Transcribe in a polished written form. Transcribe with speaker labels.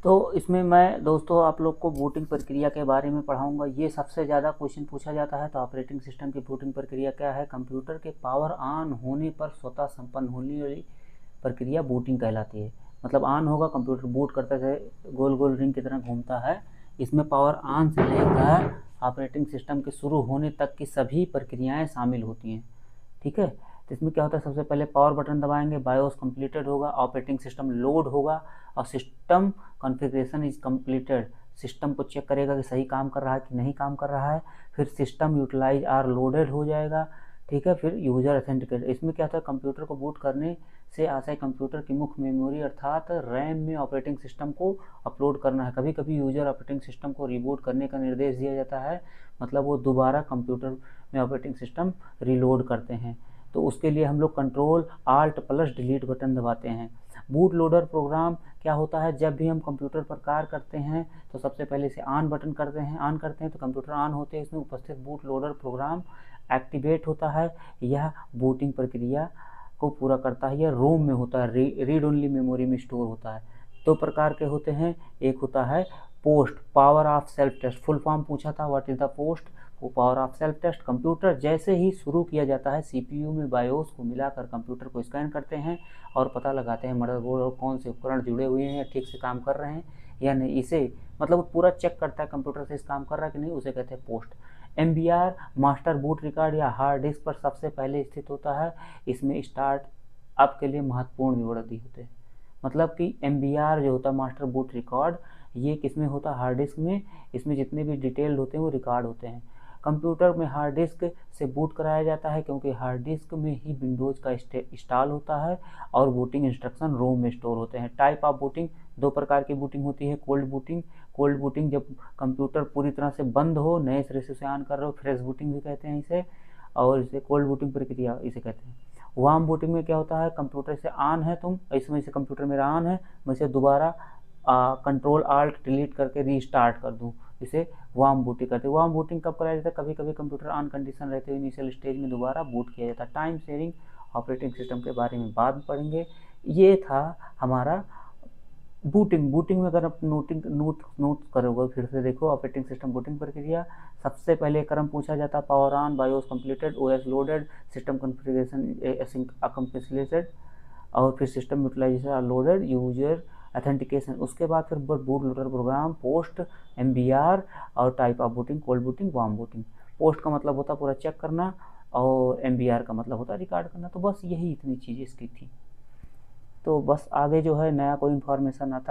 Speaker 1: तो इसमें मैं दोस्तों आप लोग को बूटिंग प्रक्रिया के बारे में पढ़ाऊंगा। ये सबसे ज़्यादा क्वेश्चन पूछा जाता है। तो ऑपरेटिंग सिस्टम की बूटिंग प्रक्रिया क्या है? कंप्यूटर के पावर ऑन होने पर स्वतः संपन्न होने वाली प्रक्रिया बूटिंग कहलाती है। मतलब ऑन होगा, कंप्यूटर बूट करते थे, गोल गोल रिंग की तरह घूमता है। इसमें पावर ऑन से लेकर ऑपरेटिंग सिस्टम के शुरू होने तक की सभी प्रक्रियाएं शामिल होती हैं। ठीक है। तो इसमें क्या होता है, सबसे पहले पावर बटन दबाएंगे, बायोस कंप्लीटेड होगा, ऑपरेटिंग सिस्टम लोड होगा और system configuration is completed. System को चेक करेगा कि सही काम कर रहा है कि नहीं काम कर रहा है। फिर सिस्टम यूटिलाइज आर लोडेड हो जाएगा। ठीक है। फिर यूजर ऑथेंटिकेट। इसमें क्या होता है, कंप्यूटर को बूट करने से आशय कंप्यूटर की मुख्य मेमोरी अर्थात रैम में ऑपरेटिंग सिस्टम को अपलोड करना है। कभी कभी यूजर ऑपरेटिंग सिस्टम को रिबूट करने का निर्देश दिया जाता है, मतलब वो दोबारा कंप्यूटर में ऑपरेटिंग सिस्टम रिलोड करते हैं। तो उसके लिए हम लोग control alt plus delete button दबाते हैं। बूट लोडर प्रोग्राम क्या होता है, जब भी हम कंप्यूटर पर कार्य करते हैं तो सबसे पहले इसे ऑन बटन करते हैं, ऑन करते हैं तो कंप्यूटर ऑन होते हैं, इसमें उपस्थित बूट लोडर प्रोग्राम एक्टिवेट होता है। यह बूटिंग प्रक्रिया को पूरा करता है। यह रोम में होता है, रीड ओनली मेमोरी में स्टोर होता है। दो प्रकार के होते हैं, एक होता है post, power of self test. Full form पूछा था, व्हाट इज द पोस्ट? वो power of self test. Computer जैसे ही शुरू किया जाता है, सीपीयू में बायोस को मिलाकर कंप्यूटर को स्कैन करते हैं और पता लगाते हैं मदरबोर्ड और कौन से उपकरण जुड़े हुए हैं, ठीक से काम कर रहे हैं या नहीं। इसे मतलब पूरा चेक करता है कंप्यूटर से इस काम कर रहा है कि नहीं, उसे कहते हैं post. MBR master boot record या हार्ड डिस्क पर सबसे पहले स्थित होता है। इसमें स्टार्ट अप के लिए महत्वपूर्ण विवरण दी होते हैं। मतलब कि एमबीआर जो होता है मास्टर बूट रिकॉर्ड, ये किसमें होता है? हार्ड डिस्क में। इसमें जितने भी डिटेल्ड होते हैं वो रिकॉर्ड होते हैं। कंप्यूटर में हार्ड डिस्क से बूट कराया जाता है क्योंकि हार्ड डिस्क में ही विंडोज़ का इंस्टॉल होता है और बूटिंग इंस्ट्रक्शन रोम में स्टोर होते हैं। टाइप ऑफ बूटिंग, दो प्रकार की बूटिंग होती है। कोल्ड बूटिंग, कोल्ड बूटिंग जब कंप्यूटर पूरी तरह से बंद हो, नए सिरे से ऑन कर रहे हो, फ्रेश बूटिंग भी कहते हैं इसे, और इसे कोल्ड बूटिंग प्रक्रिया इसे कहते हैं। वार्म बूटिंग में क्या होता है, कंप्यूटर से ऑन है तुम, इसमें से कंप्यूटर मेरा ऑन है, मैं इसे दोबारा कंट्रोल आल्ट डिलीट करके रीस्टार्ट कर दूं, इसे वार्म बूटिंग करते हैं। वार्म बूटिंग कब कराया जाता है? कभी कभी कंप्यूटर ऑन कंडीशन रहते हुए इनिशियल स्टेज में दोबारा बूट किया जाता है। टाइम शेयरिंग ऑपरेटिंग सिस्टम के बारे में बाद में पढ़ेंगे। ये था हमारा बूटिंग। बूटिंग में अगर आप नोट करोगे, फिर से देखो ऑपरेटिंग सिस्टम बूटिंग प्रक्रिया। सबसे पहले क्रम पूछा जाता है, power on, BIOS completed, OS loaded, system configuration a completed, और फिर system utilization loaded, user authentication. उसके बाद फिर boot loader program, POST, MBR और type of booting, cold booting, warm booting. POST का मतलब होता है पूरा चेक करना और एमबीआर का मतलब होता है रिकॉर्ड करना। तो बस यही इतनी चीज़ें इसकी थी। तो बस आगे जो है नया कोई इन्फॉर्मेशन आता